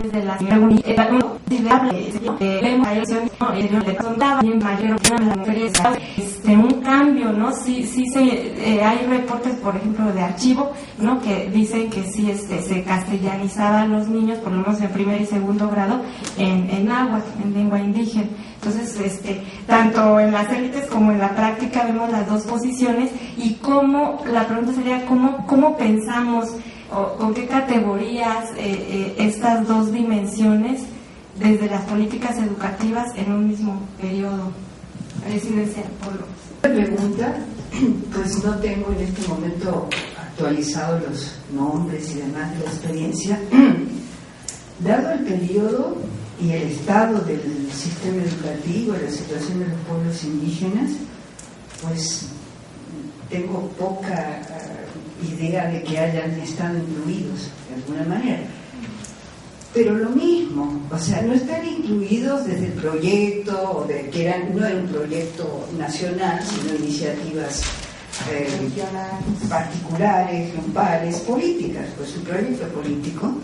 de la señora Bonilla, un cambio, ¿no? Sí hay reportes, por ejemplo, de archivo, ¿no? Que dicen que sí se castellanizaban los niños, por lo menos en primer y segundo grado, en náhuatl, en lengua indígena. Entonces, tanto en las élites como en la práctica vemos las dos posiciones, y la pregunta sería cómo pensamos o con qué categorías estas dos dimensiones desde las políticas educativas en un mismo periodo residencial. La pregunta, pues no tengo en este momento actualizado los nombres y demás de la experiencia. Dado el periodo y el estado del sistema educativo, la situación de los pueblos indígenas, pues tengo poca idea de que hayan estado incluidos de alguna manera. Pero lo mismo, o sea, no están incluidos desde el proyecto, no era un proyecto nacional, sino iniciativas particulares, grupales, políticas, pues un proyecto político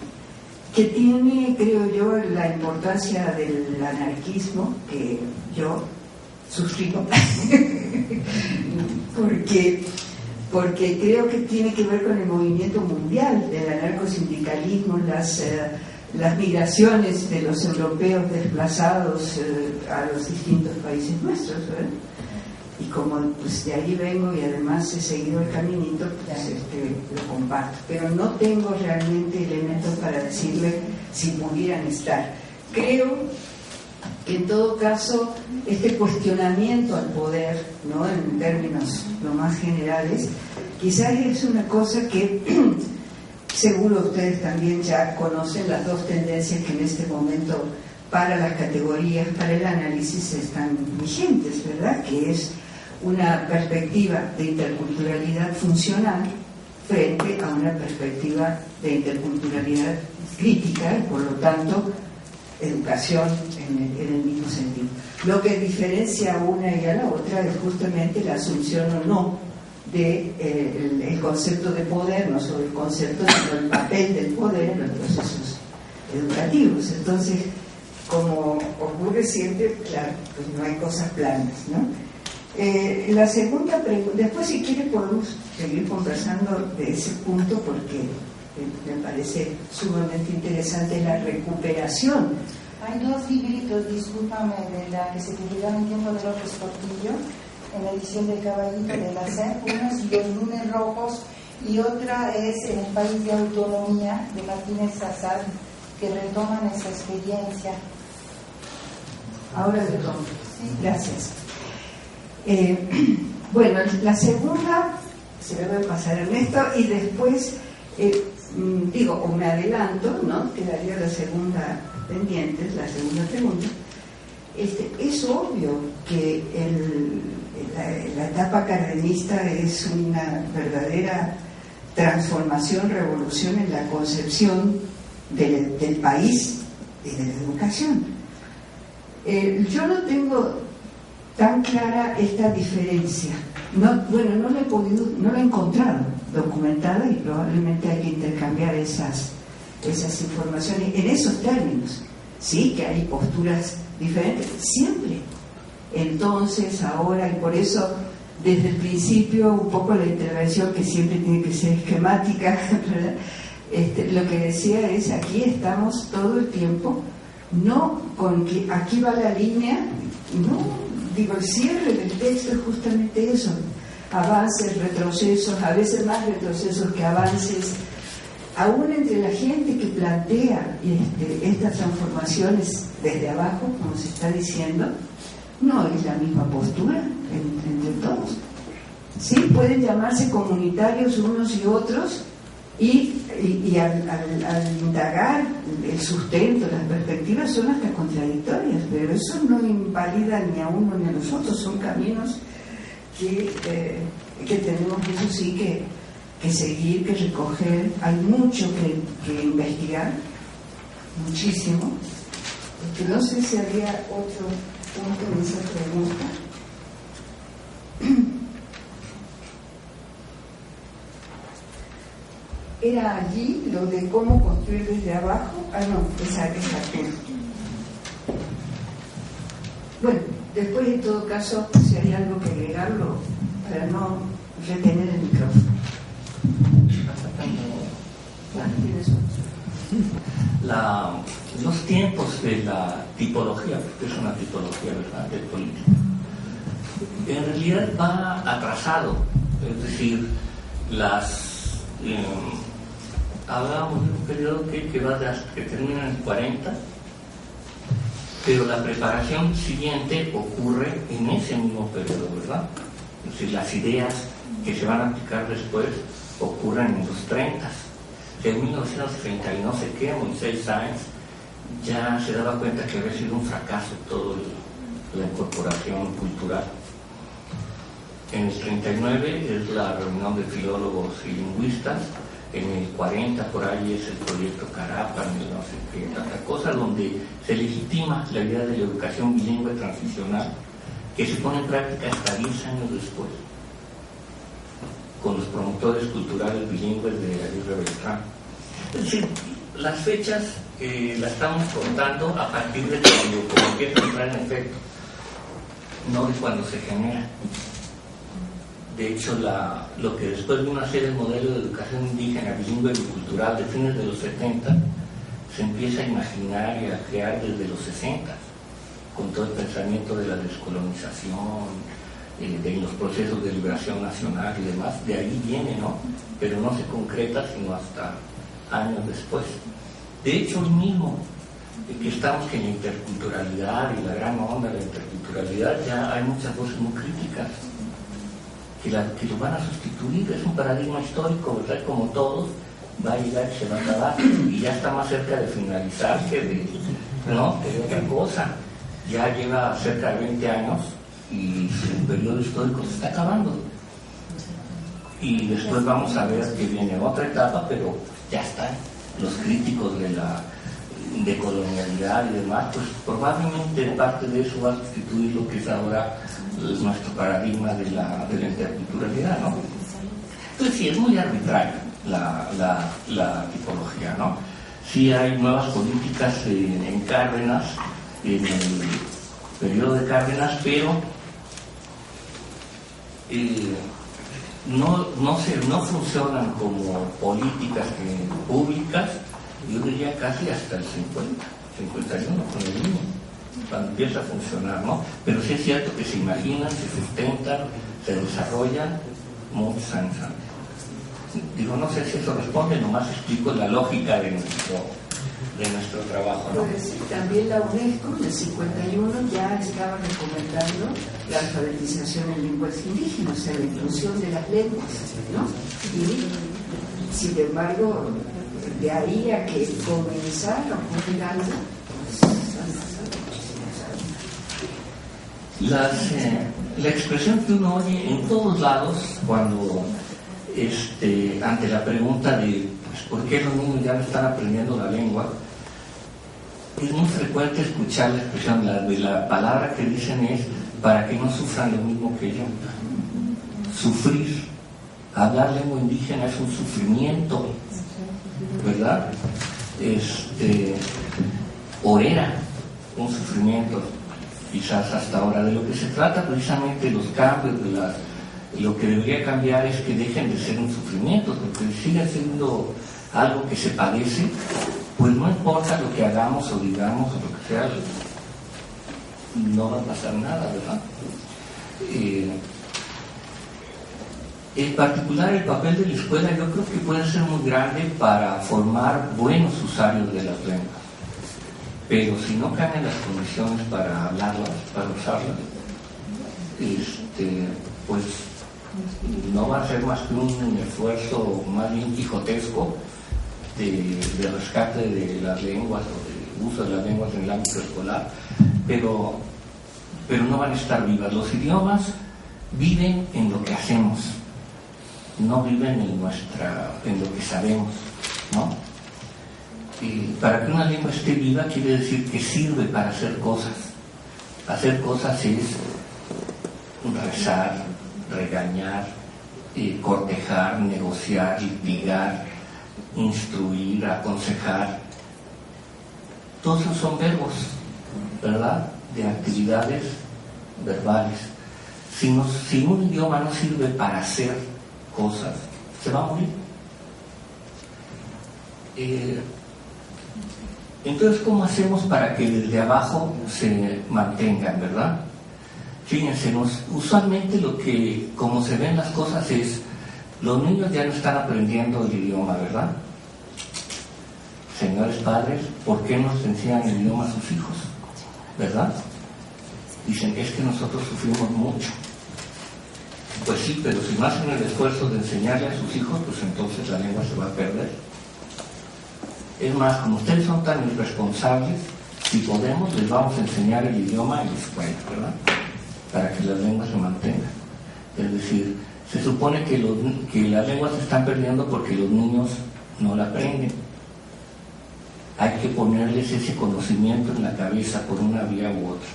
que tiene, creo yo, la importancia del anarquismo, que yo suscribo, porque creo que tiene que ver con el movimiento mundial del anarcosindicalismo, las migraciones de los europeos desplazados a los distintos países nuestros, ¿verdad? Y como pues de ahí vengo y además he seguido el caminito, pues lo comparto, pero no tengo realmente elementos para decirle si pudieran estar. Creo que en todo caso este cuestionamiento al poder, ¿no?, en términos lo más generales, quizás es una cosa que seguro ustedes también ya conocen las dos tendencias que en este momento para las categorías, para el análisis están vigentes, ¿verdad? Que es una perspectiva de interculturalidad funcional frente a una perspectiva de interculturalidad crítica y por lo tanto educación en el mismo sentido. Lo que diferencia a una y a la otra es justamente la asunción o no de el concepto de poder, no solo el concepto, sino el papel del poder en los procesos educativos. Entonces, como ocurre siempre, claro, pues no hay cosas planas, ¿no? La segunda pregunta, después si quiere podemos seguir conversando de ese punto porque me parece sumamente interesante la recuperación. Hay dos libritos, discúlpame, de la que se publicaron en tiempo de López Portillo, en la edición del Caballito de la SEP. Uno es Los Lunes Rojos y otra es En el País de Autonomía, de Martínez Sazad, que retoman esa experiencia. Ahora le tomo. Sí. Gracias. Bueno, la segunda se la voy a pasar a Ernesto y después o me adelanto, ¿no? Quedaría la segunda pendiente, la segunda pregunta. Es obvio que la etapa cardenista es una verdadera transformación, revolución en la concepción del país y de la educación. Yo no tengo tan clara esta diferencia. No la he encontrado documentada y probablemente hay que intercambiar esas informaciones en esos términos. Sí, que hay posturas diferentes, siempre. Entonces, ahora, y por eso, desde el principio, un poco la intervención que siempre tiene que ser esquemática, ¿verdad? Lo que decía es, aquí estamos todo el tiempo, no con que aquí va la línea, no. El cierre del texto es justamente eso, avances, retrocesos, a veces más retrocesos que avances, aún entre la gente que plantea estas transformaciones desde abajo, como se está diciendo, no es la misma postura entre todos. Sí, pueden llamarse comunitarios unos y otros, y al indagar el sustento, las perspectivas son hasta contradictorias, pero eso no invalida ni a uno ni a los otros, son caminos que tenemos, eso sí, que seguir, que recoger. Hay mucho que investigar, muchísimo. No sé si había otro punto en esa pregunta. era allí lo de cómo construir desde abajo. Esa curva. Bueno, después en todo caso, si hay algo que agregarlo para no retener el micrófono. Los tiempos de la tipología, porque es una tipología, ¿verdad?, de política, en realidad va atrasado. Es decir, hablábamos de un periodo que termina en el 40, pero la preparación siguiente ocurre en ese mismo periodo, ¿verdad? Es decir, las ideas que se van a aplicar después ocurren en los 30. En 1930 y no sé qué, Moisés Sáenz ya se daba cuenta que había sido un fracaso toda la incorporación cultural. En el 39 es la reunión de filólogos y lingüistas. En el 40 por ahí es el proyecto Carapan, no sé qué, tanta cosa, donde se legitima la idea de la educación bilingüe transicional, que se pone en práctica hasta 10 años después, con los promotores culturales bilingües de Aguirre Beltrán. Es decir, las fechas las estamos contando a partir de cuando empieza a entrar en efecto, no de cuando se genera. De hecho, lo que después de una serie de modelos de educación indígena, bilingüe y cultural de fines de los 70, se empieza a imaginar y a crear desde los 60, con todo el pensamiento de la descolonización, de los procesos de liberación nacional y demás. De ahí viene, ¿no? Pero no se concreta sino hasta años después. De hecho, hoy mismo, que estamos en la interculturalidad y la gran onda de la interculturalidad, ya hay muchas voces muy críticas que lo van a sustituir. Es un paradigma histórico, ¿verdad? Como todos, va a llegar y se va a acabar, y ya está más cerca de finalizar que de otra cosa. Ya lleva cerca de 20 años y su periodo histórico se está acabando. Y después vamos a ver que viene otra etapa, pero ya están los críticos de colonialidad y demás, pues probablemente parte de eso va a sustituir lo que es ahora nuestro paradigma de la interculturalidad, ¿no? Entonces sí, es muy arbitraria la tipología, ¿no? Sí hay nuevas políticas en Cárdenas, en el periodo de Cárdenas, pero no funcionan como políticas públicas, yo diría casi hasta el 51 con el niño, cuando empieza a funcionar, ¿no? Pero sí es cierto que se imaginan, se sustentan, se desarrollan muchos años antes. Digo, no sé si eso responde, nomás explico la lógica de nuestro trabajo, ¿no? Pues, también la UNESCO en el 51 ya estaba recomendando la alfabetización en lenguas indígenas, o sea, la inclusión de las lenguas, ¿no? Y sin embargo, de ahí a que comenzara a ocurrir algo, la expresión que uno oye en todos lados cuando ante la pregunta de pues, ¿por qué los niños ya no están aprendiendo la lengua? Es muy frecuente escuchar la expresión de la palabra que dicen es para que no sufran lo mismo que yo. Sufrir. Hablar lengua indígena es un sufrimiento, ¿verdad? O era un sufrimiento, quizás hasta ahora. De lo que se trata precisamente los cambios, lo que debería cambiar es que dejen de ser un sufrimiento, porque si sigue siendo algo que se padece, pues no importa lo que hagamos o digamos o lo que sea, no va a pasar nada, ¿verdad? En particular, el papel de la escuela yo creo que puede ser muy grande para formar buenos usuarios de las lenguas, pero si no cambian las condiciones para hablarlas, para usarlas, pues no va a ser más que un esfuerzo más bien quijotesco de rescate de las lenguas o de uso de las lenguas en el ámbito escolar, pero no van a estar vivas. Los idiomas viven en lo que hacemos, no viven en lo que sabemos, ¿no? Y para que una lengua esté viva quiere decir que sirve para hacer cosas. Hacer cosas es rezar, regañar, cortejar, negociar, litigar, instruir, aconsejar. Todos esos son verbos, ¿verdad? De actividades verbales. Si un idioma no sirve para hacer cosas, se va a morir. Entonces, ¿cómo hacemos para que desde abajo se mantengan, verdad? Fíjense, usualmente como se ven las cosas es, los niños ya no están aprendiendo el idioma, ¿verdad? Señores padres, ¿por qué nos enseñan el idioma a sus hijos? ¿Verdad? Dicen, es que nosotros sufrimos mucho. Pues sí, pero si no hacen el esfuerzo de enseñarle a sus hijos, pues entonces la lengua se va a perder. Es más, como ustedes son tan irresponsables, si podemos, les vamos a enseñar el idioma en la escuela, ¿verdad? Para que las lenguas se mantengan. Es decir, se supone que las lenguas se están perdiendo porque los niños no la aprenden. Hay que ponerles ese conocimiento en la cabeza por una vía u otra,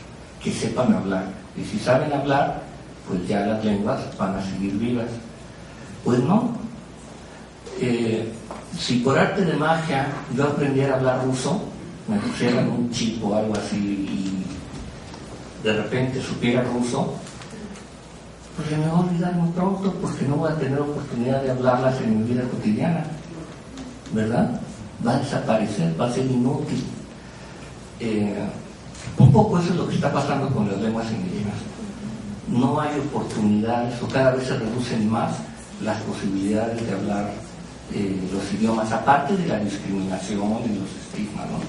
que sepan hablar. Y si saben hablar, pues ya las lenguas van a seguir vivas. Pues no. Si por arte de magia yo aprendiera a hablar ruso, me pusieran un chip o algo así y de repente supiera ruso, pues se me va a olvidar muy pronto porque no voy a tener oportunidad de hablarlas en mi vida cotidiana, ¿verdad? Va a desaparecer, va a ser inútil. Un poco eso es lo que está pasando con las lenguas indígenas. No hay oportunidades o cada vez se reducen más las posibilidades de hablar los idiomas, aparte de la discriminación y los estigmas, ¿no?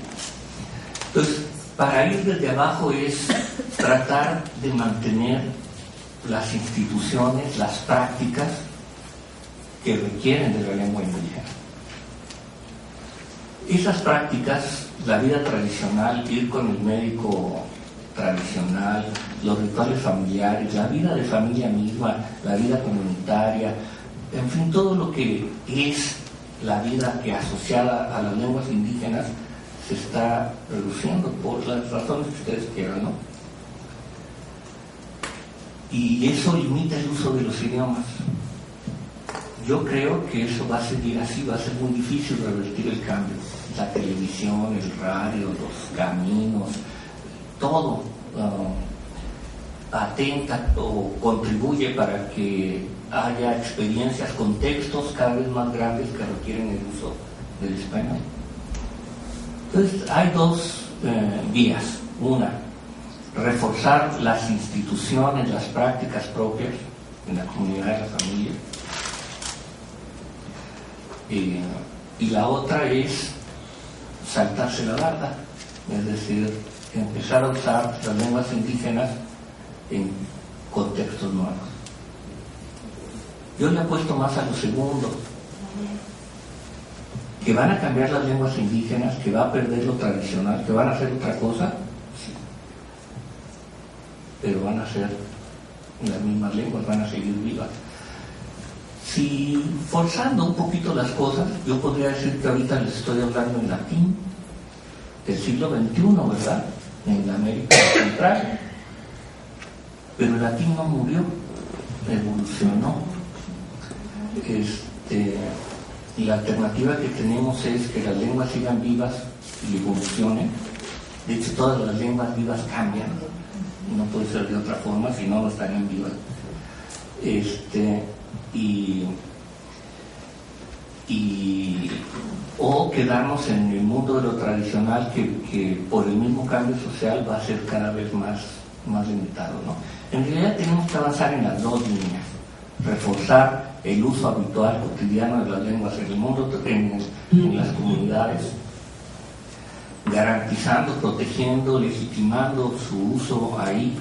Entonces, para ir desde abajo es tratar de mantener las instituciones, las prácticas que requieren de la lengua indígena. Esas prácticas, la vida tradicional, ir con el médico tradicional, los rituales familiares, la vida de familia misma, la vida comunitaria, en fin, todo lo que es la vida que asociada a las lenguas indígenas se está reduciendo por las razones que ustedes quieran, ¿no? Y eso limita el uso de los idiomas. Yo creo que eso va a seguir así, va a ser muy difícil revertir el cambio. La televisión, el radio, los caminos, todo atenta o contribuye para que haya experiencias, contextos cada vez más grandes que requieren el uso del español. Entonces, hay dos vías. Una, reforzar las instituciones, las prácticas propias en la comunidad, de la familia. Y la otra es saltarse la barda, es decir, empezar a usar las lenguas indígenas en contextos nuevos. Yo le apuesto más a lo segundo, que van a cambiar las lenguas indígenas, que va a perder lo tradicional, que van a hacer otra cosa, sí, pero van a ser las mismas lenguas, van a seguir vivas. Si forzando un poquito las cosas, yo podría decir que ahorita les estoy hablando en latín del siglo XXI, ¿verdad? En la América Central. Pero el latín no murió, evolucionó. Y la alternativa que tenemos es que las lenguas sigan vivas y evolucionen. De hecho, todas las lenguas vivas cambian. No puede ser de otra forma, si no, no estarían vivas. O quedarnos en el mundo de lo tradicional que por el mismo cambio social va a ser cada vez más limitado, ¿no? En realidad tenemos que avanzar en las dos líneas: reforzar el uso habitual cotidiano de las lenguas en el mundo, en las comunidades, garantizando, protegiendo, legitimando su uso ahí.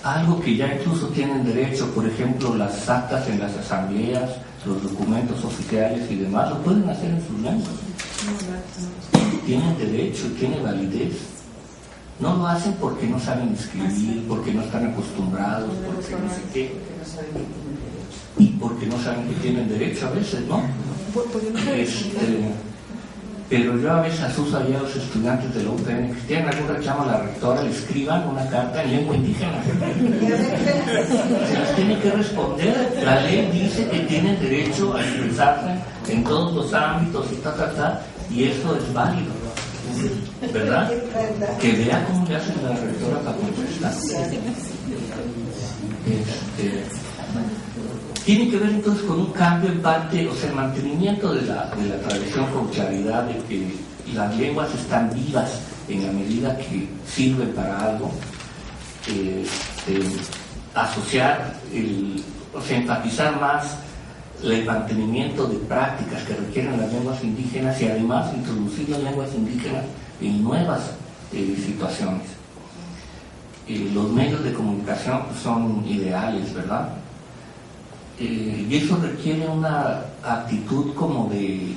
Algo que ya incluso tienen derecho, por ejemplo, las actas en las asambleas, los documentos oficiales y demás, lo pueden hacer en sus lenguas. Tienen derecho, tiene validez. No lo hacen porque no saben escribir, porque no están acostumbrados, porque no sé qué. Y porque no saben que tienen derecho a veces, ¿no? pero yo a veces asuso allá a los estudiantes de la UPN que si tienen algún reclamo a la rectora, le escriban una carta en lengua indígena. Se las tiene que responder. La ley dice que tienen derecho a expresarse en todos los ámbitos y eso es válido, ¿verdad? Que vea cómo le hacen a la rectora para contestar. Tiene que ver entonces con un cambio en parte, o sea, el mantenimiento de la tradición con claridad de que las lenguas están vivas en la medida que sirven para algo, asociar, o sea, enfatizar más el mantenimiento de prácticas que requieren las lenguas indígenas y además introducir las lenguas indígenas en nuevas situaciones. Los medios de comunicación son ideales, ¿verdad? Y eso requiere una actitud como de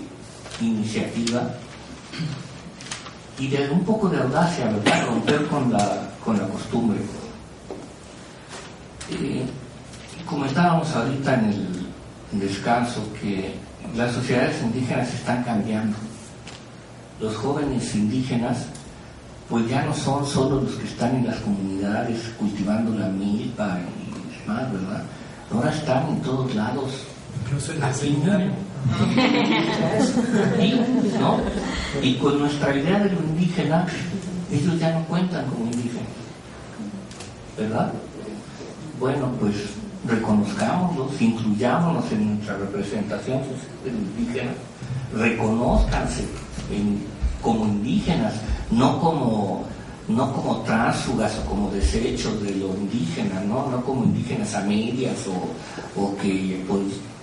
iniciativa y de un poco de audacia, ¿verdad? Romper con la costumbre. Comentábamos ahorita en el descanso que las sociedades indígenas están cambiando. Los jóvenes indígenas pues ya no son solo los que están en las comunidades cultivando la milpa y demás, ¿verdad? Ahora están en todos lados. Aquí, ¿no? Y con nuestra idea de lo indígena, ellos ya no cuentan como indígenas, ¿verdad? Bueno, pues reconozcámoslos, incluyámonos en nuestra representación indígena, reconózcanse como indígenas, no como tránsfugas o como desechos de lo indígena, no como indígenas a medias o que pues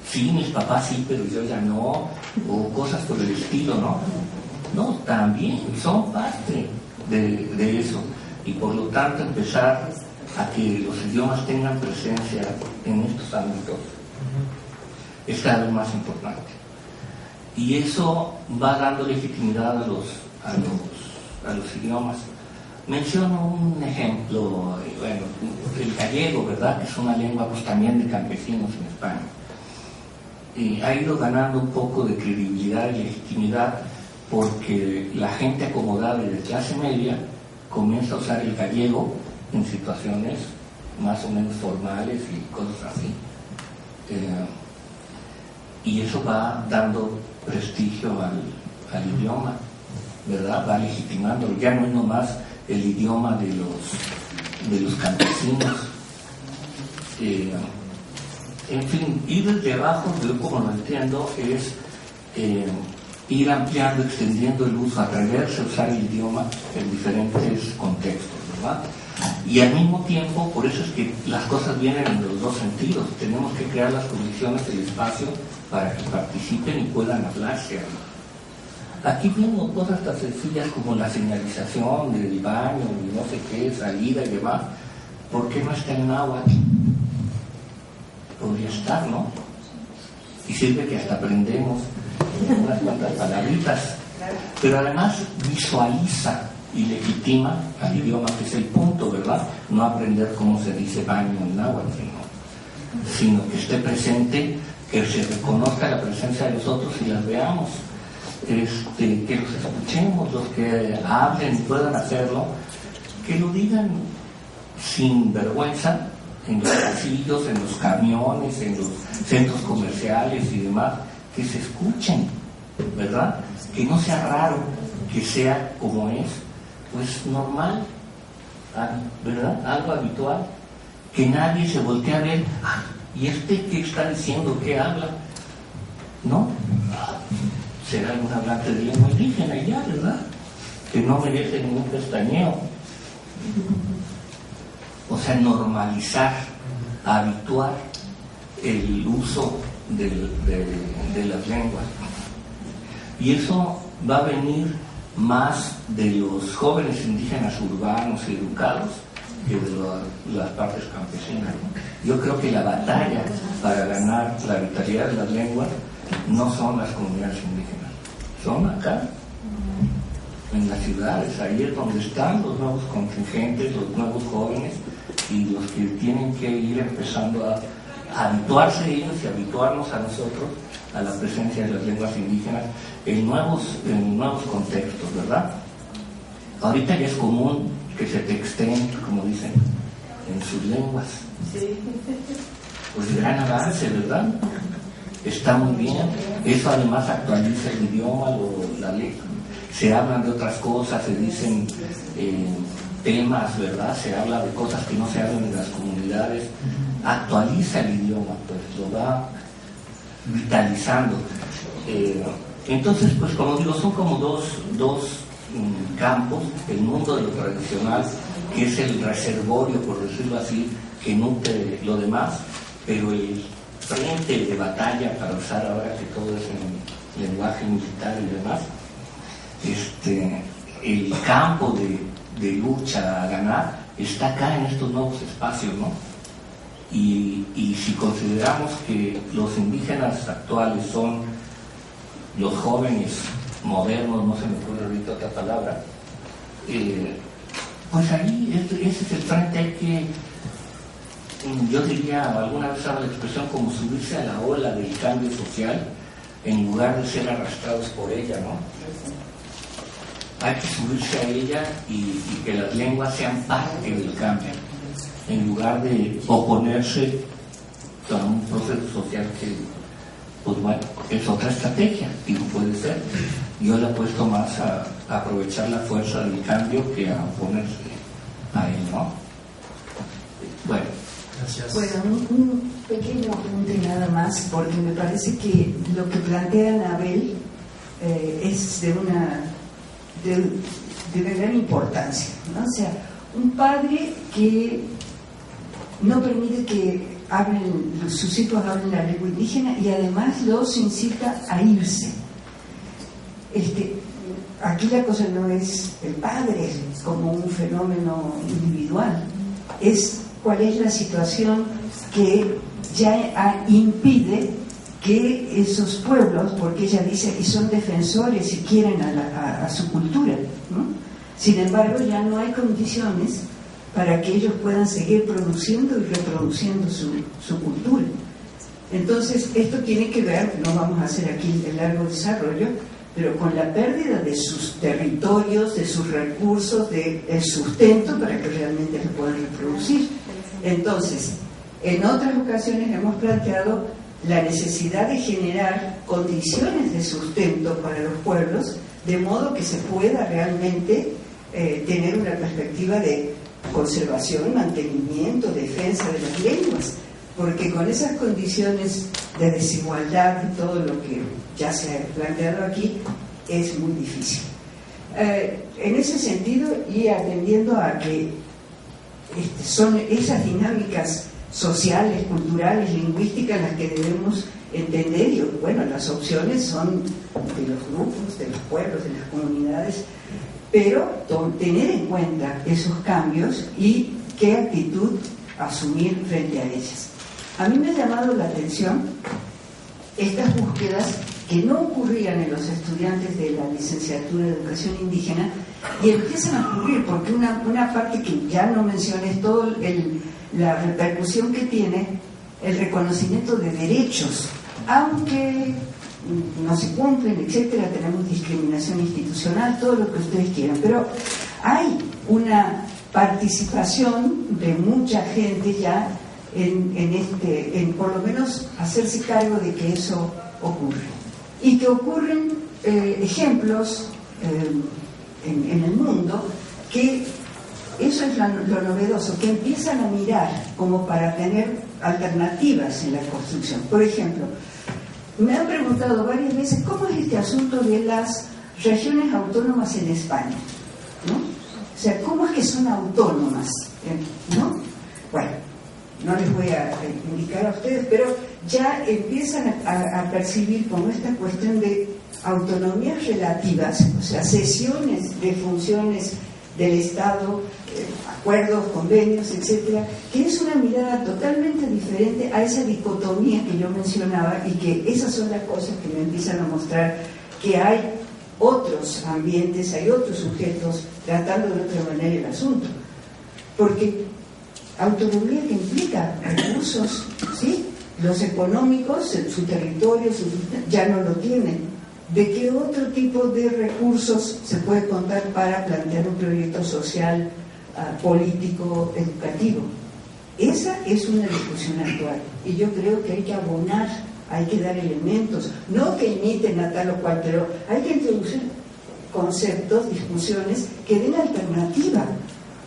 sí, mis papás sí, pero yo ya no, o cosas por el estilo, no, también son parte de eso, y por lo tanto empezar a que los idiomas tengan presencia en estos ámbitos es cada vez más importante, y eso va dando legitimidad a los idiomas. Menciono un ejemplo, bueno, el gallego, ¿verdad?, que es una lengua pues también de campesinos en España. Ha ido ganando un poco de credibilidad y legitimidad porque la gente acomodada de clase media comienza a usar el gallego en situaciones más o menos formales y cosas así. Y eso va dando prestigio al idioma, ¿verdad? Va legitimándolo. Ya no es nomás el idioma de los campesinos. En fin, ir desde abajo, yo como lo entiendo, es ir ampliando, extendiendo el uso, atreverse a usar el idioma en diferentes contextos, ¿verdad? Y al mismo tiempo, por eso es que las cosas vienen en los dos sentidos. Tenemos que crear las condiciones del espacio para que participen y puedan hablarse. Aquí vemos cosas tan sencillas como la señalización del baño y no sé qué, salida y demás. ¿Por qué no está en náhuatl? Podría estar, ¿no? Y sirve que hasta aprendemos unas cuantas palabritas. Pero además visualiza y legitima al idioma, que es el punto, ¿verdad? No aprender cómo se dice baño en náhuatl, sino que esté presente, que se reconozca la presencia de los otros y las veamos. Que los escuchemos, los que hablen y puedan hacerlo, que lo digan sin vergüenza en los pasillos, en los camiones, en los centros comerciales y demás, que se escuchen, ¿verdad? Que no sea raro, que sea como es, pues normal, ¿verdad? Algo habitual, que nadie se voltee a ver, ¿y este qué está diciendo? ¿Qué habla? ¿No? Será algún hablante de lengua indígena y ya, ¿verdad? Que no merece ningún pestañeo. O sea, normalizar, habituar el uso de las lenguas. Y eso va a venir más de los jóvenes indígenas urbanos y educados que de las partes campesinas, ¿no? Yo creo que la batalla para ganar la vitalidad de las lenguas no son las comunidades indígenas, son acá, en las ciudades. Ahí es donde están los nuevos contingentes, los nuevos jóvenes y los que tienen que ir empezando habituarse ellos y habituarnos a nosotros a la presencia de las lenguas indígenas en nuevos contextos, ¿verdad? Ahorita ya es común que se texten, como dicen, en sus lenguas. Pues gran avance, ¿verdad? Está muy bien. Eso además actualiza el idioma, la ley. Se hablan de otras cosas, se dicen temas, ¿verdad? Se habla de cosas que no se hablan en las comunidades. Actualiza el idioma, pues lo va vitalizando. Entonces, pues como digo, son como dos campos: el mundo de lo tradicional, que es el reservorio, por decirlo así, que nutre lo demás, pero el frente de batalla, para usar ahora que todo es en lenguaje militar y demás, el campo de lucha a ganar está acá en estos nuevos espacios, ¿no? Y si consideramos que los indígenas actuales son los jóvenes modernos, no se me ocurre ahorita otra palabra, pues ahí ese es el frente. Hay que, yo diría, alguna vez habla la expresión como subirse a la ola del cambio social en lugar de ser arrastrados por ella, ¿no? Hay que subirse a ella y que las lenguas sean parte del cambio, en lugar de oponerse a un proceso social que, pues bueno, es otra estrategia, digo, puede ser. Yo le apuesto más a aprovechar la fuerza del cambio que a oponerse a él, ¿no? Bueno. Gracias. Bueno, un pequeño apunte nada más, porque me parece que lo que plantea Anabel es de una gran importancia, ¿no? O sea, un padre que no permite que sus hijos hablen la lengua indígena y además los incita a irse. Aquí la cosa no es el padre como un fenómeno individual, es cuál es la situación que ya impide que esos pueblos, porque ella dice que son defensores y quieren a su cultura, ¿no? Sin embargo, ya no hay condiciones para que ellos puedan seguir produciendo y reproduciendo su cultura. Entonces, esto tiene que ver, no vamos a hacer aquí el largo desarrollo, pero con la pérdida de sus territorios, de sus recursos, del sustento para que realmente lo puedan reproducir. Entonces, en otras ocasiones hemos planteado la necesidad de generar condiciones de sustento para los pueblos, de modo que se pueda realmente tener una perspectiva de conservación, mantenimiento, defensa de las lenguas, porque con esas condiciones de desigualdad y todo lo que ya se ha planteado aquí, es muy difícil. En ese sentido, y atendiendo a que son esas dinámicas sociales, culturales, lingüísticas las que debemos entender, y bueno, las opciones son de los grupos, de los pueblos, de las comunidades, pero tener en cuenta esos cambios y qué actitud asumir frente a ellas. A mí me ha llamado la atención estas búsquedas que no ocurrían en los estudiantes de la licenciatura de educación indígena y empiezan a ocurrir, porque una parte que ya no mencioné es toda la repercusión que tiene el reconocimiento de derechos, aunque no se cumplen, etcétera, tenemos discriminación institucional, todo lo que ustedes quieran, pero hay una participación de mucha gente ya en por lo menos hacerse cargo de que eso ocurre, y que ocurren ejemplos en el mundo, que eso es lo novedoso, que empiezan a mirar como para tener alternativas en la construcción. Por ejemplo, me han preguntado varias veces cómo es este asunto de las regiones autónomas en España, ¿no? O sea, ¿cómo es que son autónomas? ¿No? Bueno, no les voy a indicar a ustedes, pero ya empiezan a percibir como esta cuestión de autonomías relativas, o sea, cesiones de funciones del Estado, acuerdos, convenios, etcétera, que es una mirada totalmente diferente a esa dicotomía que yo mencionaba, y que esas son las cosas que me empiezan a mostrar que hay otros ambientes, hay otros sujetos tratando de otra manera el asunto, porque autonomía que implica recursos, ¿sí? Los económicos, su territorio, ya no lo tienen. ¿De qué otro tipo de recursos se puede contar para plantear un proyecto social, político, educativo? Esa es una discusión actual y yo creo que hay que abonar, hay que dar elementos, no que imiten a tal o cual, pero hay que introducir conceptos, discusiones que den alternativa,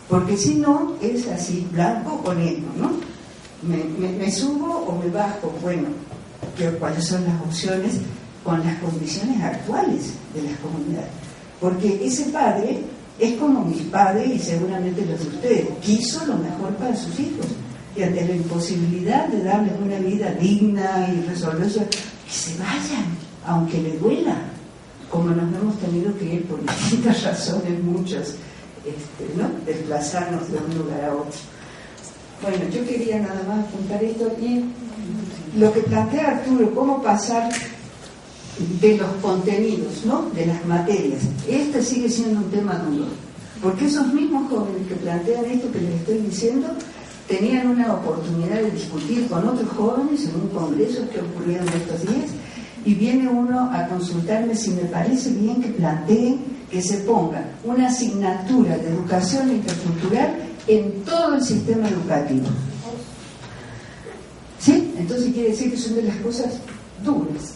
porque si no es así, blanco o negro, ¿no? Me subo o me bajo, bueno, ¿cuáles son las opciones con las condiciones actuales de las comunidades? Porque ese padre es como mis padres y seguramente los de ustedes, quiso lo mejor para sus hijos y ante la imposibilidad de darles una vida digna y resolver eso, que se vayan, aunque les duela, como nos hemos tenido que ir por distintas razones, muchas, ¿no? Desplazarnos de un lugar a otro. Bueno, yo quería nada más apuntar esto y lo que plantea Arturo, cómo pasar de los contenidos, ¿no? De las materias. Este sigue siendo un tema duro, porque esos mismos jóvenes que plantean esto que les estoy diciendo tenían una oportunidad de discutir con otros jóvenes en un congreso que ocurrieron estos días, y viene uno a consultarme si me parece bien que planteen que se ponga una asignatura de educación intercultural en todo el sistema educativo. ¿Sí? Entonces quiere decir que son de las cosas duras.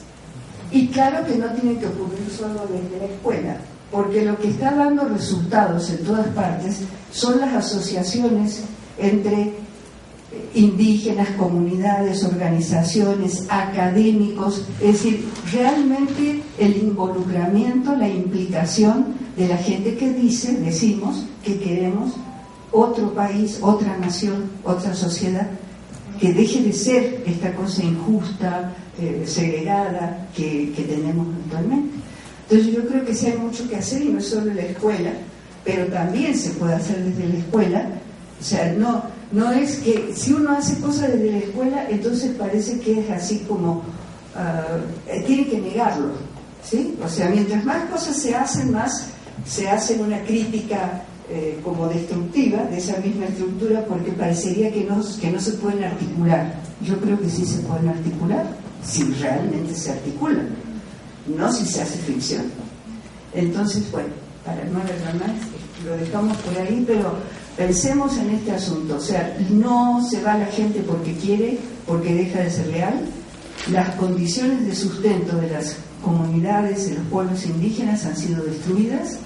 Y claro que no tiene que ocurrir solo desde la escuela, porque lo que está dando resultados en todas partes son las asociaciones entre indígenas, comunidades, organizaciones, académicos, es decir, realmente el involucramiento, la implicación de la gente que decimos que queremos otro país, otra nación, otra sociedad, que deje de ser esta cosa injusta, segregada que tenemos actualmente. Entonces yo creo que sí hay mucho que hacer y no es solo en la escuela, pero también se puede hacer desde la escuela. O sea, no es que si uno hace cosas desde la escuela, entonces parece que es así como tiene que negarlo, ¿sí? O sea, mientras más cosas se hacen, más se hace una crítica como destructiva de esa misma estructura, porque parecería que no se pueden articular. Yo creo que sí se pueden articular si realmente se articulan, no si se hace ficción. Entonces, bueno, para no alargar más, lo dejamos por ahí, pero pensemos en este asunto. O sea, no se va la gente porque quiere, porque deja de ser leal. Las condiciones de sustento de las comunidades, de los pueblos indígenas han sido destruidas.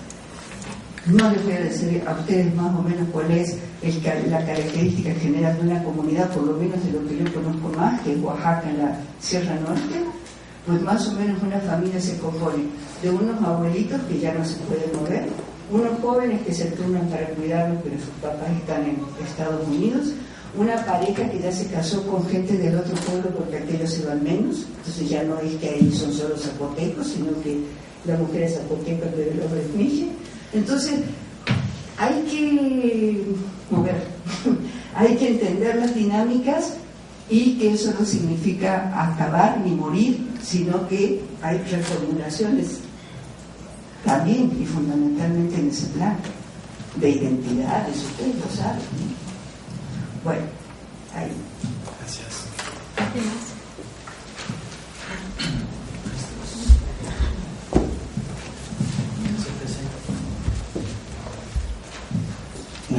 No les voy a decir a ustedes más o menos cuál es la característica general de una comunidad, por lo menos de lo que yo conozco más, que es Oaxaca, en la Sierra Norte. Pues más o menos una familia se compone de unos abuelitos que ya no se pueden mover, unos jóvenes que se turnan para cuidarlos, pero sus papás están en Estados Unidos, una pareja que ya se casó con gente del otro pueblo porque aquellos se van menos, entonces ya no es que ahí son solo zapotecos, sino que la mujer es zapoteca pero el hombre es mije. Entonces hay que mover, hay que entender las dinámicas, y que eso no significa acabar ni morir, sino que hay reformulaciones también y fundamentalmente en ese plan de identidades, ustedes lo saben. Bueno, ahí. Gracias.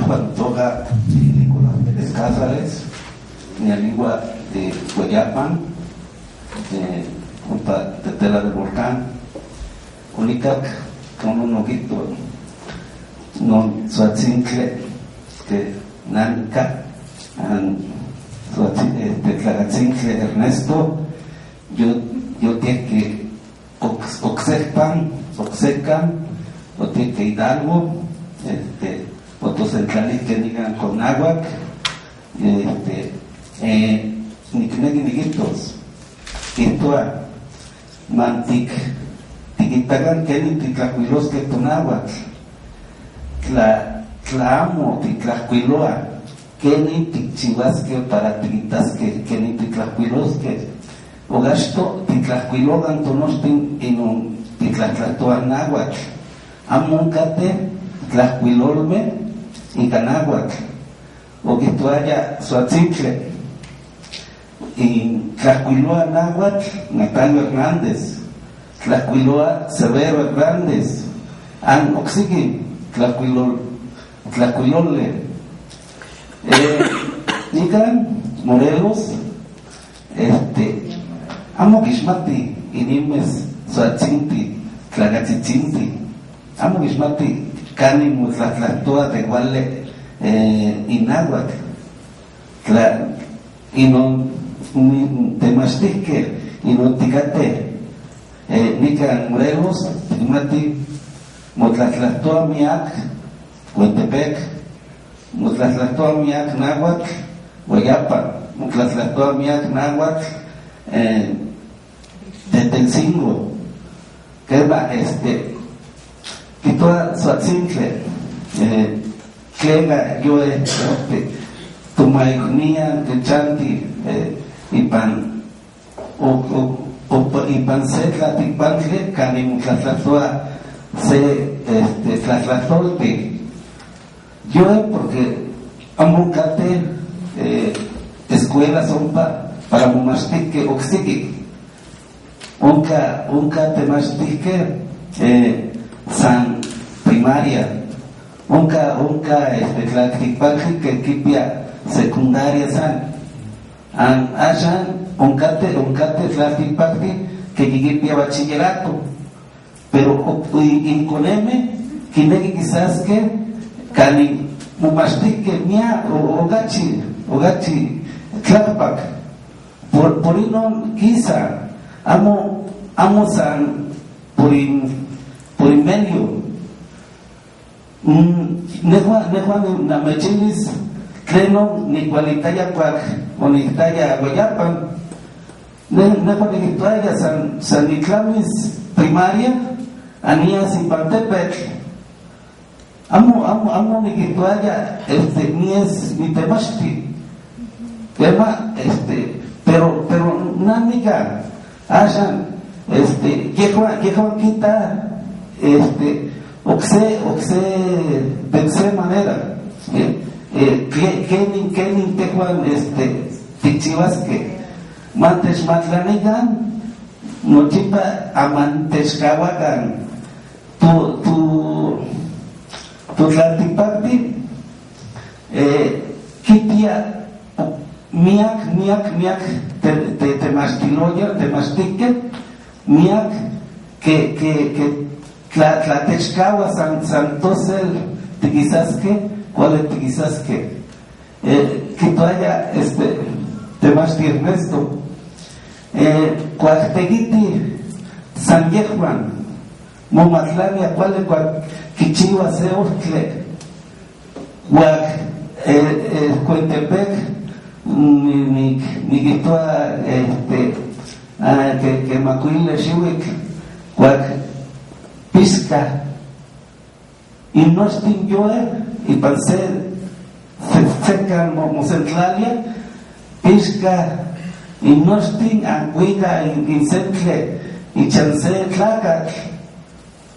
Juan Toga y Nicolás Pérez Cázares, en la lengua de Guayapan, junto a Tetela del Volcán, Unicac, con un ojito, no suatzincle, que Nanca, Tetlagatzincle Ernesto, yo tengo que Oxecan, o tengo que Hidalgo, Otosentlalis que digan con náhuatl, Nicneguinitos, Quintua, Mantic, Tiquitagan, Kenin, Ticlacuilos, que con náhuatl, Claamo, Ticlacuiloa, Kenin, Ticchihuasque, para Tiquitasque, Kenin, Ticlacuilos, que Ogasto, Ticlacuilogan, Tonostin, en un Ticlaclatoa náhuatl, Amoncate, Ticlacuilolme, y Canáhuatl, o que tú haya Suatzincle, y Tlacuiloa Náhuatl, Natalio Hernández, Tlacuiloa Severo Hernández, An Oxigui, Tlacuilole, Nican, Morelos, Amo Gishmati, Inimes, Suatzinti, Tlagatzitzinti, Amo Gishmati, Cánimo, Tlatlactoa, Tehuale, Ináhuac, y no Temastique, y no Ticate, Nican, Morelos, Mati, Motlatlactoa, Miac, Huentepec, Motlatlactoa, Miac, Náhuatl, Guayapa, Motlatlactoa, Miac, Náhuatl, Tetelcingo, que va que toda Suatzintle, Clega, yo Tumaignia, Techanti, Ipan, Ipan Setla, Tipantle, Canim, Tlatlactoa, se Tlatlactolte, yo porque Amucate, escuelas son para Mumastique, Oxiki, Unca Temastique, San Primaria, Unca Tlactipachi, que Kipia Secundaria San, Ashan, Uncate Tlactipachi, que Kipia Bachillerato, pero Inconeme, Kinegi quizás que Cani Mumastique, Mia, Ogachi, Tlapac, por no quizá, amo San, por medio, Nejuan Namechilis, Creno, ni Cualitaya Pac, o Nictaya Guayapan, Nejuan Nictaya San Niclamis Primaria, Anías y Pantepec, amo Nictaya, ni Temashti, tema, pero námica, Ashan, Yehuan quita, de manera, Kenin Tejuan, Tichivasque, Mantes Matlanigan, Nochipa Amantescahuacan, tu Tlatipacti, Kitia, Miak, Temastique, Miak, que Tlatexcahua, Santosel, Tiquizasque, ¿cuál Tiquizasque? Que todavía, Temasti Ernesto, Cuacteguiti, San Yehuan, Momatlania, ¿cuál Quichua, Seurcle, Cuentepec, mi Guitoa, que Macuile Shiwik, Pisca, y no extinguió y pensé cerca Mosentlalia, Pisca, y no extinguió Anguiga, y Centle, y Chancé, Tlacat,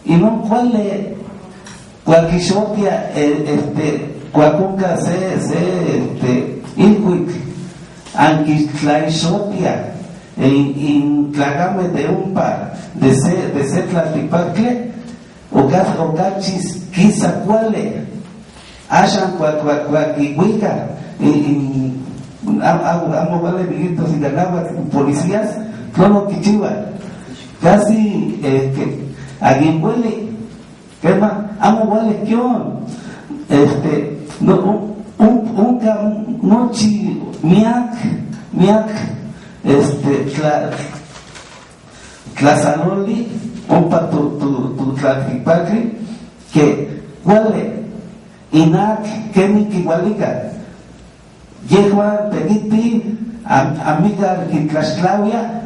y no Cualquisotia, Cuacuca, Inquit, Anquitlaixotia, en Tlagame de Umpa, de ser Tlatipacle, Ogachis, Quizá Cuale, Ashan, Cuaquihuica, amo vale amiguitos y ganaba policías, no Quichiva, casi alguien huele, amo vale Kion, no, un nochi miak, Tlazanoli, Ompa tu Tlaquipacri, que huele, Inak, Kemi Kigualica, Yehua, Teguiti, amiga Kitlaxclavia,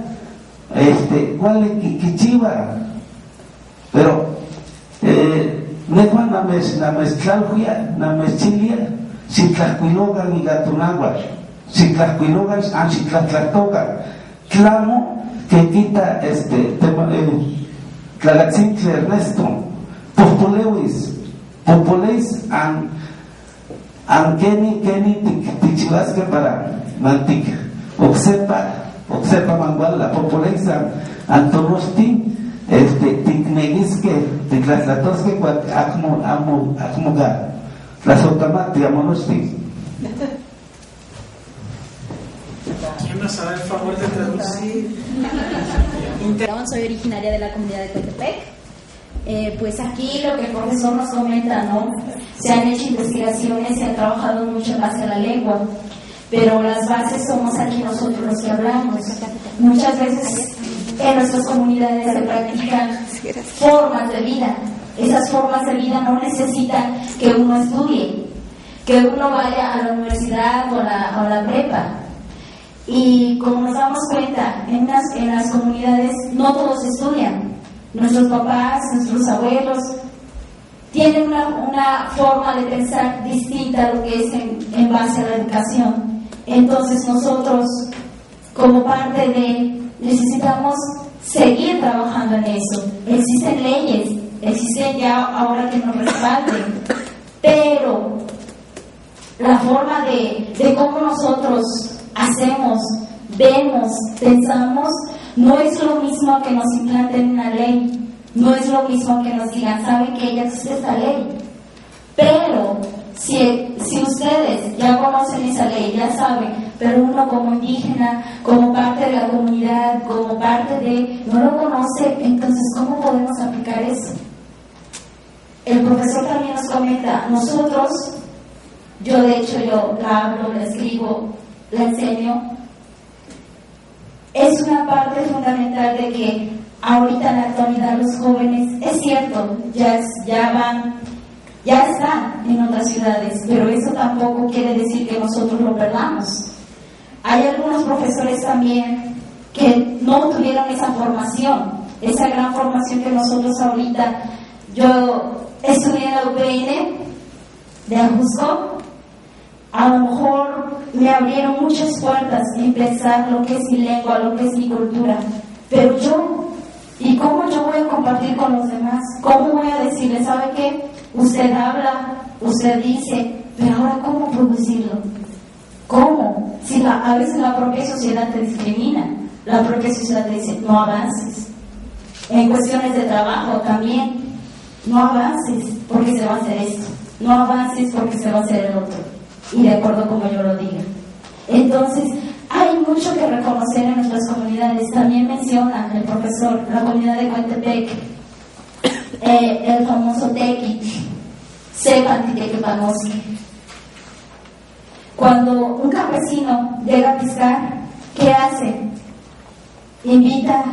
huele Kichiva, pero Nejuan Namestlalhuia, Nameschilia, Xitlacuilogan y Gatunaguas, Xitlacuilogan, Xitlatlatoca, clamo que quita Tlagatzintli Ernesto, Popoleis, Keni Tichivasque para Mantic, Oxepa mangual la populación Antorosti ticneguisque ticlatlatosque acmoga las otamati amorosti. ¿Quién nos hará el favor de traducir? Soy originaria de la comunidad de Coatepec. Pues aquí lo que el profesor nos comenta, ¿no? Se han hecho investigaciones, se ha trabajado mucho en base a la lengua, pero las bases somos aquí nosotros los que hablamos. Muchas veces en nuestras comunidades se practican formas de vida. Esas formas de vida no necesitan que uno estudie, que uno vaya a la universidad o a la prepa. Y como nos damos cuenta, en las comunidades no todos estudian. Nuestros papás, nuestros abuelos tienen una forma de pensar distinta a lo que es en base a la educación. Entonces nosotros, como parte de, necesitamos seguir trabajando en eso. Existen leyes, existen ya ahora que nos respalden, pero la forma de cómo nosotros hacemos, vemos, pensamos, no es lo mismo que nos implanten una ley, no es lo mismo que nos digan, saben que ya existe esta ley, pero si ustedes ya conocen esa ley, ya saben, pero uno como indígena, como parte de la comunidad, como parte de, no lo conoce, entonces ¿cómo podemos aplicar eso? El profesor también nos comenta, nosotros, yo de hecho la hablo, la escribo, la enseño, es una parte fundamental de que ahorita en la actualidad los jóvenes, es cierto, ya están en otras ciudades, pero eso tampoco quiere decir que nosotros lo perdamos. Hay algunos profesores también que no tuvieron esa formación, esa gran formación que nosotros ahorita, yo estudié en la UPN de Ajusco, a lo mejor me abrieron muchas puertas en pensar lo que es mi lengua, lo que es mi cultura, pero ¿y cómo yo voy a compartir con los demás? ¿Cómo voy a decirles, sabe qué? Usted habla, usted dice, pero ahora ¿cómo producirlo? ¿Cómo? Si a veces la propia sociedad te discrimina, la propia sociedad te dice, no avances. En cuestiones de trabajo también, no avances porque se va a hacer esto, no avances porque se va a hacer el otro. Y de acuerdo como yo lo diga. Entonces, hay mucho que reconocer en nuestras comunidades. También menciona el profesor la comunidad de Coatepec, el famoso Tequit, Sepantitequepanoski. Cuando un campesino llega a piscar, ¿qué hace? Invita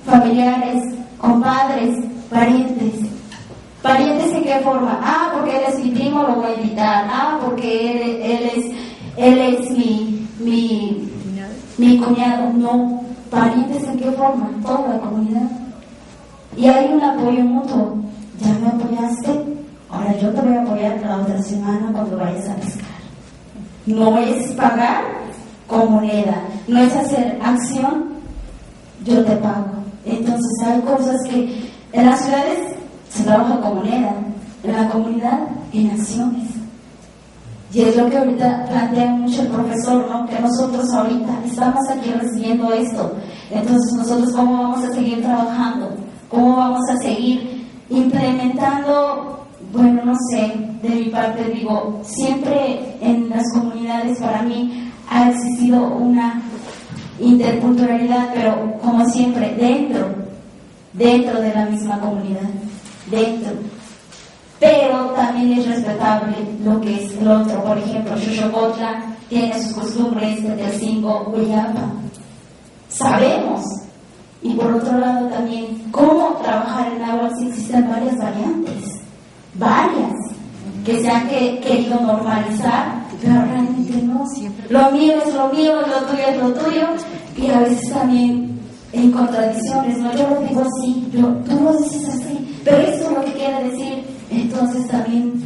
familiares, compadres, parientes. ¿Parientes en qué forma? Ah, porque él es mi primo, lo voy a invitar. Ah, porque él es mi cuñado. No. ¿Parientes en qué forma? Toda la comunidad. Y hay un apoyo mutuo. Ya me apoyaste, ahora yo te voy a apoyar la otra semana cuando vayas a pescar. No es pagar con moneda, no es hacer acción, yo te pago. Entonces hay cosas que en las ciudades se trabaja con moneda, en la comunidad en acciones. Y es lo que ahorita plantea mucho el profesor, ¿no? Que nosotros ahorita estamos aquí recibiendo esto. Entonces nosotros ¿cómo vamos a seguir trabajando? ¿Cómo vamos a seguir implementando? Bueno, no sé, de mi parte digo, siempre en las comunidades para mí ha existido una interculturalidad, pero como siempre, dentro de la misma comunidad. Dentro, pero también es respetable lo que es el otro. Por ejemplo, Xochocotla tiene sus costumbres, Tetelcingo, Hueyapa, sabemos. Y por otro lado también, ¿cómo trabajar en agua si existen varias varias, que se han querido normalizar, pero realmente no? Lo mío es lo mío, lo tuyo es lo tuyo, y a veces también en contradicciones, ¿no? Yo lo digo así, tú lo dices así, pero esto es lo que quiere decir. Entonces también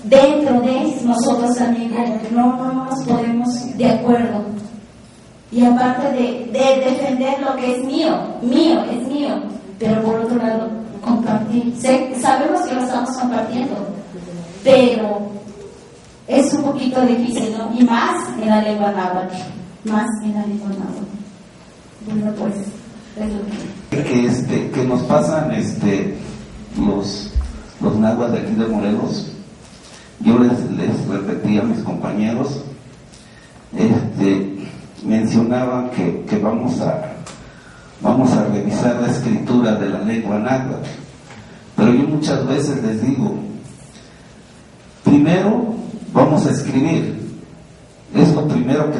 dentro de nosotros también como que no nos ponemos de acuerdo. Y aparte de defender lo que es mío, es mío, pero por otro lado compartir. Sabemos que lo estamos compartiendo, pero es un poquito difícil, ¿no? Y más en la lengua náhuatl. más en la lengua náhuatl. Bueno, pues es lo que nos pasan los náhuatl de aquí de Morelos. Yo les repetí a mis compañeros, mencionaban que vamos a revisar la escritura de la lengua náhuatl, pero yo muchas veces les digo, primero vamos a escribir. Es lo primero que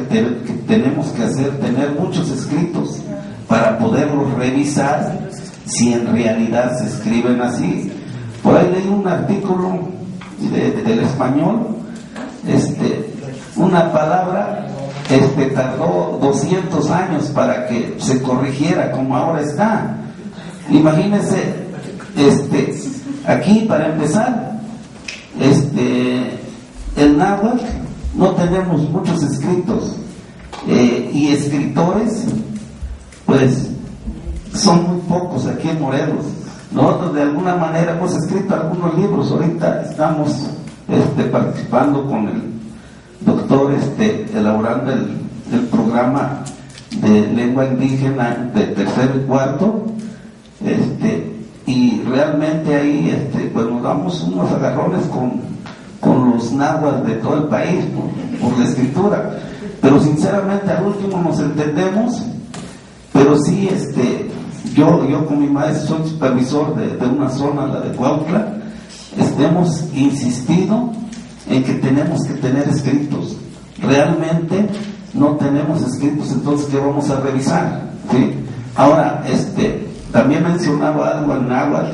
tenemos que hacer, tener muchos escritos para poderlos revisar si en realidad se escriben así. Por ahí leí un artículo del español, una palabra tardó 200 años para que se corrigiera como ahora está. Imagínense, aquí para empezar, el náhuatl no tenemos muchos escritos, y escritores pues son muy pocos aquí en Morelos. Nosotros de alguna manera hemos escrito algunos libros. Ahorita estamos participando con el doctor elaborando el programa de lengua indígena de tercero y cuarto, y realmente ahí pues nos damos unos agarrones con los náhuatl de todo el país por la escritura, pero sinceramente al último nos entendemos. Pero sí, yo con mi maestro soy supervisor de una zona, la de Cuautla, hemos insistido en que tenemos que tener escritos. Realmente no tenemos escritos, entonces ¿qué vamos a revisar? ¿Sí? Ahora, también mencionaba algo en náhuatl.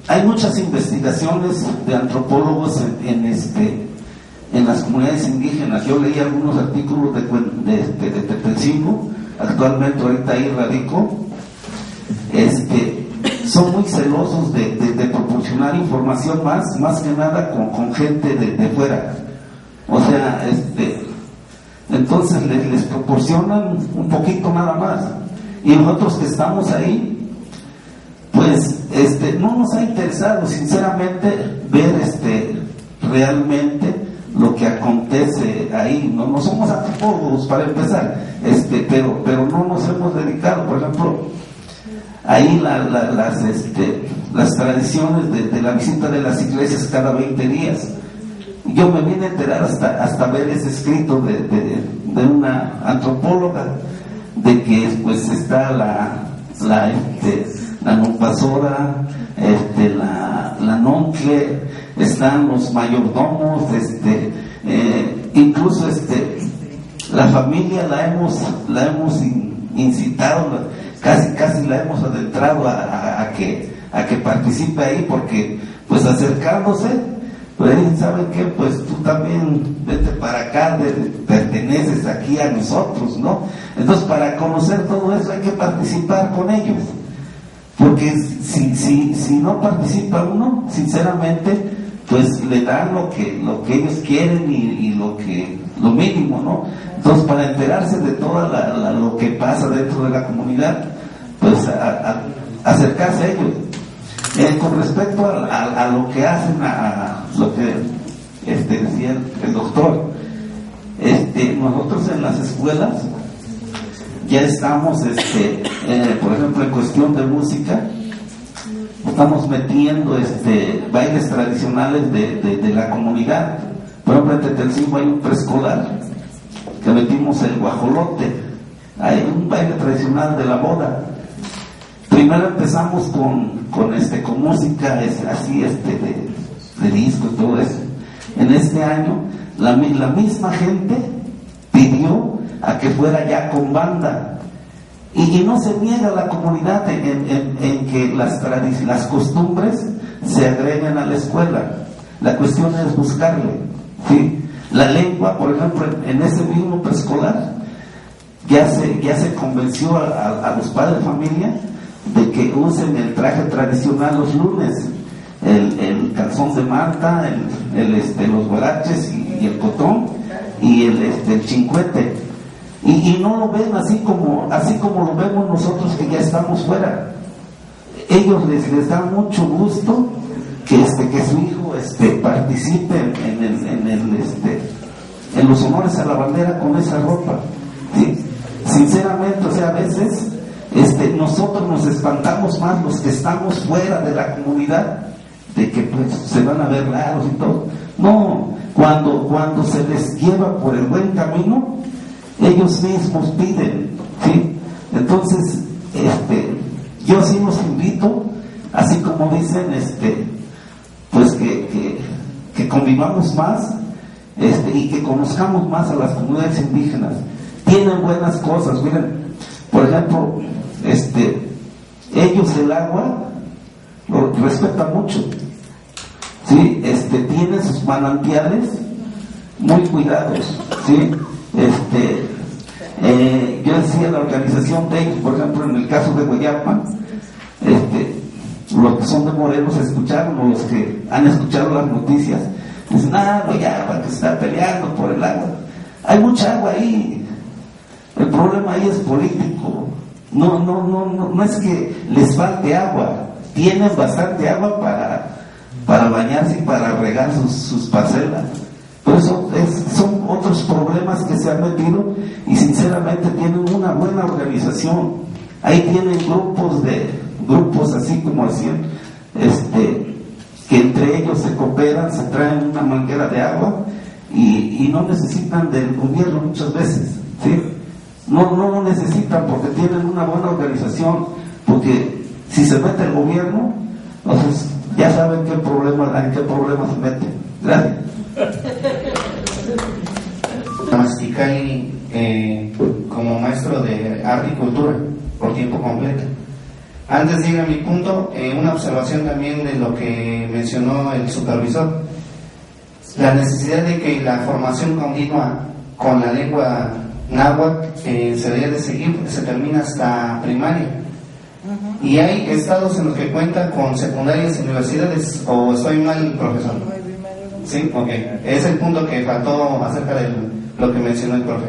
Hay muchas investigaciones de antropólogos en las comunidades indígenas. Yo leí algunos artículos de Tetelcingo, actualmente ahorita ahí radico. Son muy celosos de proporcionar información más que nada con gente de fuera. O sea, entonces les proporcionan un poquito nada más, y nosotros que estamos ahí pues no nos ha interesado sinceramente ver realmente lo que acontece ahí. No somos antropólogos para empezar, pero no nos hemos dedicado. Por ejemplo, ahí las tradiciones de la visita de las iglesias cada 20 días. Yo me vine a enterar hasta ver ese escrito de una antropóloga, de que pues está la nonpasora, la noncle, están los mayordomos, incluso la familia la hemos incitado, casi la hemos adentrado a que participe ahí, porque pues acercándose, pues ¿saben qué? Pues tú también vete para acá, perteneces aquí a nosotros, ¿no? Entonces, para conocer todo eso hay que participar con ellos, porque si no participa uno, sinceramente, pues le dan lo que ellos quieren y lo mínimo, ¿no? Entonces, para enterarse de todo lo que pasa dentro de la comunidad, pues acercarse a ellos. Con respecto a lo que hacen, a lo que decía el doctor, nosotros en las escuelas ya estamos, por ejemplo, en cuestión de música, estamos metiendo bailes tradicionales de la comunidad. Por ejemplo, en Tetelcingo hay un preescolar que metimos el guajolote, hay un baile tradicional de la boda. Primero empezamos con música así, de disco y todo eso. En este año la misma gente pidió a que fuera ya con banda, y no se niega la comunidad en que las costumbres se agreguen a la escuela. La cuestión es buscarle, ¿sí? La lengua, por ejemplo, en ese mismo preescolar ya se convenció a los padres de familia de que usen el traje tradicional los lunes, el calzón de manta, los guaraches y el cotón y el chincuete, y no lo ven así como lo vemos nosotros que ya estamos fuera. Ellos les da mucho gusto que su hijo participe en en los honores a la bandera con esa ropa, ¿sí? Sinceramente, o sea, a veces nosotros nos espantamos más los que estamos fuera de la comunidad, de que pues se van a ver raros y todo. No, cuando se les lleva por el buen camino, ellos mismos piden, ¿sí? Entonces, yo sí los invito, así como dicen, pues que convivamos más, y que conozcamos más a las comunidades indígenas. Tienen buenas cosas, miren, por ejemplo, ellos el agua lo respetan mucho, ¿sí? Tienen sus manantiales muy cuidados, ¿sí? Yo decía, la organización de ellos, por ejemplo, en el caso de Guayapa, los que son de Morelos escucharon, o los que han escuchado las noticias, dicen, Guayapa que se está peleando por el agua. Hay mucha agua ahí, el problema ahí es político. No es que les falte agua, tienen bastante agua para bañarse y para regar sus parcelas. Por eso son otros problemas que se han metido, y sinceramente tienen una buena organización. Ahí tienen grupos así como decían, que entre ellos se cooperan, se traen una manguera de agua y no necesitan del gobierno muchas veces, ¿sí? No necesitan, porque tienen una buena organización, porque si se mete el gobierno, entonces ya saben en qué problema se meten. Gracias. Masticali como maestro de arte y cultura por tiempo completo. Antes de ir a mi punto, una observación también de lo que mencionó el supervisor, la necesidad de que la formación continua con la lengua náhuatl se debe de seguir, porque se termina hasta primaria. Y hay estados en los que cuentan con secundarias y universidades, o estoy mal, profesor. Sí, ok. Es el punto que faltó acerca de lo que mencionó el profe.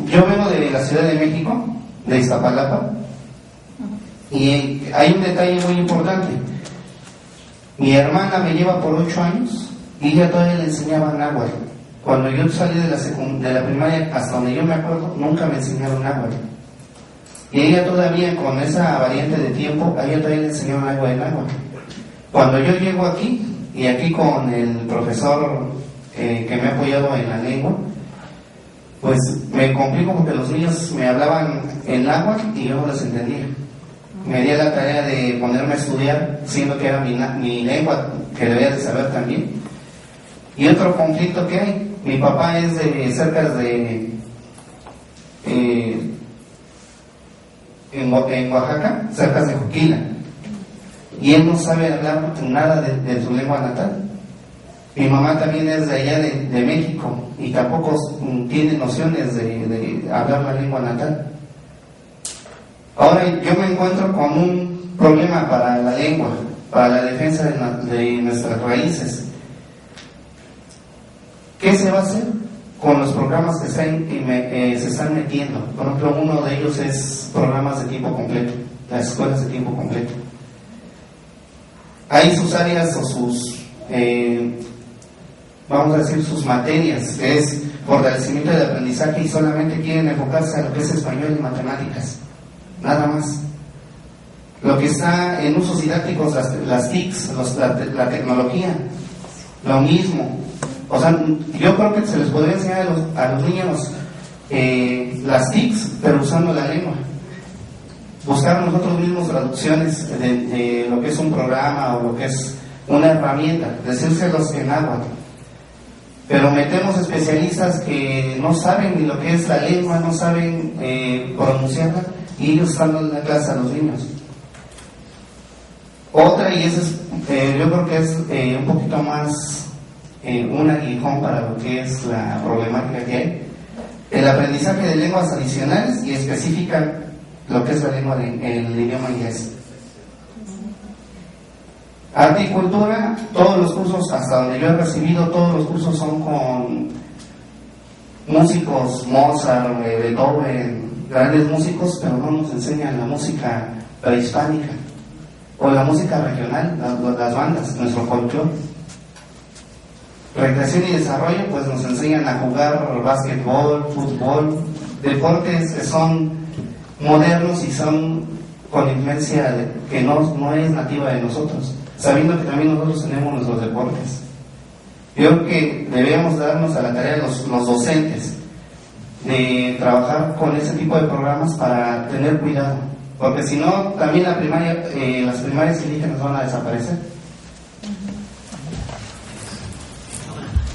Yo vengo de la Ciudad de México, de Iztapalapa, y hay un detalle muy importante. Mi hermana me lleva por 8 años y ella todavía le enseñaba náhuatl. Cuando yo salí de la primaria, hasta donde yo me acuerdo, nunca me enseñaron náhuatl. Y ella todavía, con esa variante de tiempo, a ella todavía le enseñaron algo de náhuatl. Cuando yo llego aquí, y aquí con el profesor que me ha apoyado en la lengua, pues me complico porque los niños me hablaban en náhuatl y yo no les entendía. Me di la tarea de ponerme a estudiar, siendo que era mi lengua, que debía de saber también. Y otro conflicto que hay, mi papá es de cerca de en Oaxaca, cerca de Juquila, y él no sabe hablar nada de su lengua natal. Mi mamá también es de allá de México y tampoco tiene nociones de hablar la lengua natal. Ahora yo me encuentro con un problema para la lengua, para la defensa de nuestras raíces. ¿Qué se va a hacer con los programas que se están metiendo? Por ejemplo, uno de ellos es programas de tiempo completo, las escuelas de tiempo completo. Hay sus áreas o sus, vamos a decir, sus materias, que es fortalecimiento del aprendizaje, y solamente quieren enfocarse a lo que es español y matemáticas, nada más. Lo que está en usos didácticos, las TICs, la tecnología, lo mismo. O sea, yo creo que se les podría enseñar a los niños las TICs, pero usando la lengua. Buscar nosotros mismos traducciones de lo que es un programa o lo que es una herramienta, decírselos en náhuatl. Pero metemos especialistas que no saben ni lo que es la lengua, no saben pronunciarla, y ellos están dando la clase a los niños. Otra, y esa es, yo creo que es un poquito más un aguijón para lo que es la problemática que hay, el aprendizaje de lenguas adicionales y específica lo que es la lengua el idioma inglés. Arte y cultura, todos los cursos, hasta donde yo he recibido, todos los cursos son con músicos, Mozart, Beethoven, grandes músicos, pero no nos enseñan la música prehispánica o la música regional, las bandas, nuestro folclore. recreación y desarrollo, pues nos enseñan a jugar básquetbol, fútbol, deportes que son modernos y son con influencia que no es nativa de nosotros, sabiendo que también nosotros tenemos nuestros deportes. Yo creo que debemos darnos a la tarea los docentes de trabajar con ese tipo de programas para tener cuidado, porque si no, también las primarias indígenas van a desaparecer.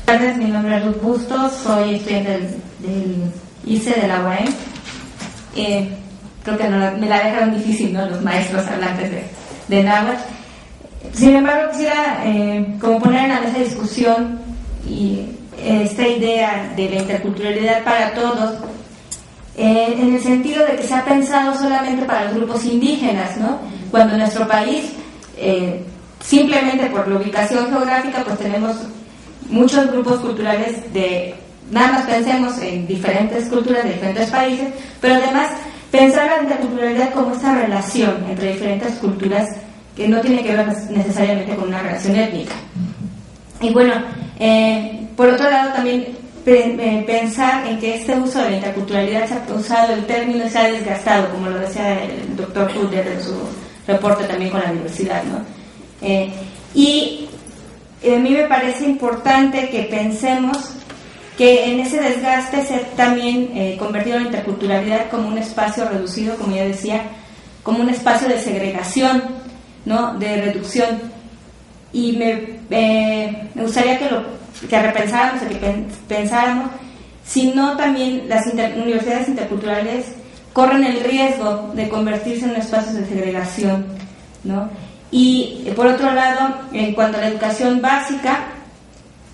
Buenas tardes, mi nombre es Ruth Bustos, soy estudiante del ICE de la UAM. Creo que me la dejaron difícil, ¿no?, los maestros hablantes de náhuatl. Sin embargo, quisiera como poner en la mesa de discusión y esta idea de la interculturalidad para todos, en el sentido de que se ha pensado solamente para los grupos indígenas, ¿no?, cuando en nuestro país, simplemente por la ubicación geográfica, pues tenemos muchos grupos culturales nada más pensemos en diferentes culturas de diferentes países, pero además pensar la interculturalidad como esta relación entre diferentes culturas que no tiene que ver necesariamente con una relación étnica. Y bueno, por otro lado también pensar en que este uso de la interculturalidad se ha usado el término y se ha desgastado, como lo decía el doctor Hutter en su reporte también con la diversidad, ¿no? Y a mí me parece importante que pensemos que en ese desgaste se ha también convertido la interculturalidad como un espacio reducido, como ya decía, como un espacio de segregación, ¿no?, de reducción. Y me gustaría que repensáramos, que pensáramos si no también las universidades interculturales corren el riesgo de convertirse en espacios de segregación, ¿no? Y por otro lado, en cuanto a la educación básica,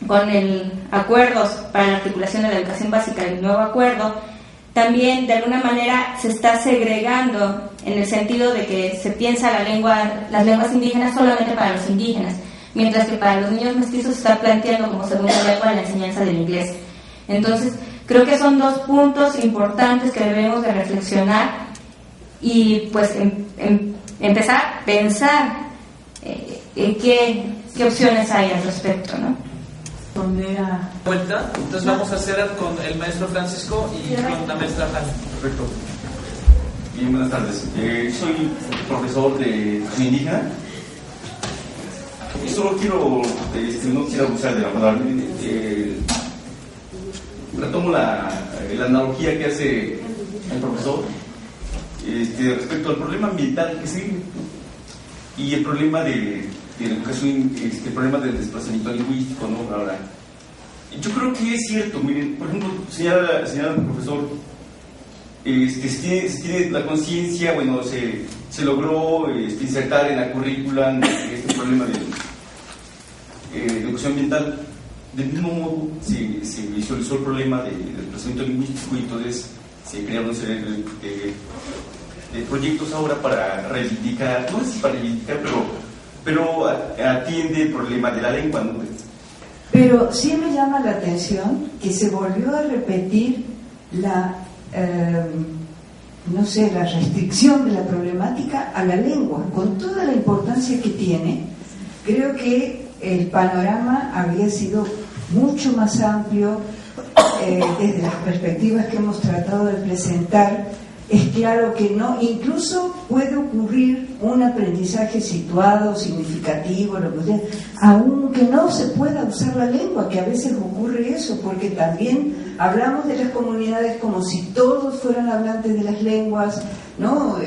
con el acuerdos para la articulación de la educación básica, el nuevo acuerdo, también de alguna manera se está segregando en el sentido de que se piensa las lenguas indígenas solamente para los indígenas, mientras que para los niños mestizos se está planteando como segunda lengua la enseñanza del inglés. Entonces, creo que son dos puntos importantes que debemos de reflexionar y pues empezar a pensar en qué opciones hay al respecto, ¿no? Vuelta, entonces vamos a hacer con el maestro Francisco y con la maestra Hanna. Perfecto. Bien, buenas tardes. Soy profesor de educación indígena. Y solo no quiero abusar de la palabra. Retomo la analogía que hace el profesor respecto al problema ambiental que se y el problema de la educación, el problema del desplazamiento lingüístico, ¿no? Ahora, yo creo que es cierto. Miren, por ejemplo, señala el profesor, se tiene la conciencia, bueno, se logró insertar en la currícula este problema de educación ambiental. Del mismo modo, se visualizó el problema del desplazamiento lingüístico y entonces se crearon una serie de proyectos ahora para reivindicar, no sé si para reivindicar, pero atiende el problema de la lengua, ¿no? Pero sí me llama la atención que se volvió a repetir la restricción de la problemática a la lengua, con toda la importancia que tiene. Creo que el panorama había sido mucho más amplio desde las perspectivas que hemos tratado de presentar. Es claro que no, incluso puede ocurrir un aprendizaje situado, significativo, lo que sea, aunque no se pueda usar la lengua, que a veces ocurre eso, porque también hablamos de las comunidades como si todos fueran hablantes de las lenguas, ¿no?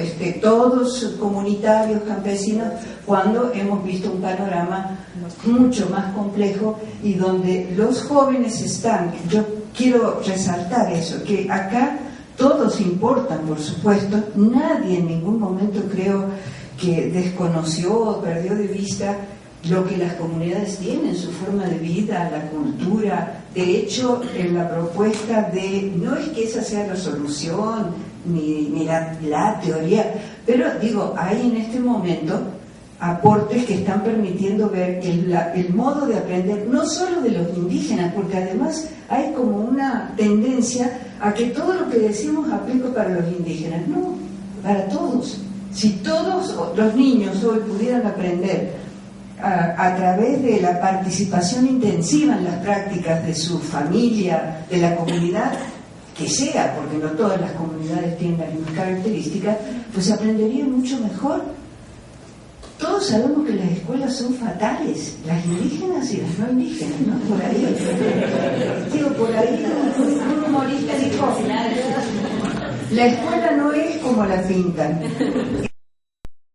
Todos comunitarios, campesinos, cuando hemos visto un panorama mucho más complejo y donde los jóvenes están. Yo quiero resaltar eso, que acá todos importan, por supuesto. Nadie en ningún momento creo que desconoció o perdió de vista lo que las comunidades tienen, su forma de vida, la cultura. De hecho, en la propuesta no es que esa sea la solución ni la teoría, pero digo, hay en este momento aportes que están permitiendo ver el modo de aprender, no solo de los indígenas, porque además hay como una tendencia a que todo lo que decimos aplica para los indígenas. No, para todos. Si todos los niños hoy pudieran aprender a través de la participación intensiva en las prácticas de su familia, de la comunidad, que sea, porque no todas las comunidades tienen las mismas características, pues aprendería mucho mejor. Todos sabemos que las escuelas son fatales, las indígenas y las no indígenas, ¿no? Por ahí, digo, por ahí un humorista dijo, la escuela no es como la pintan.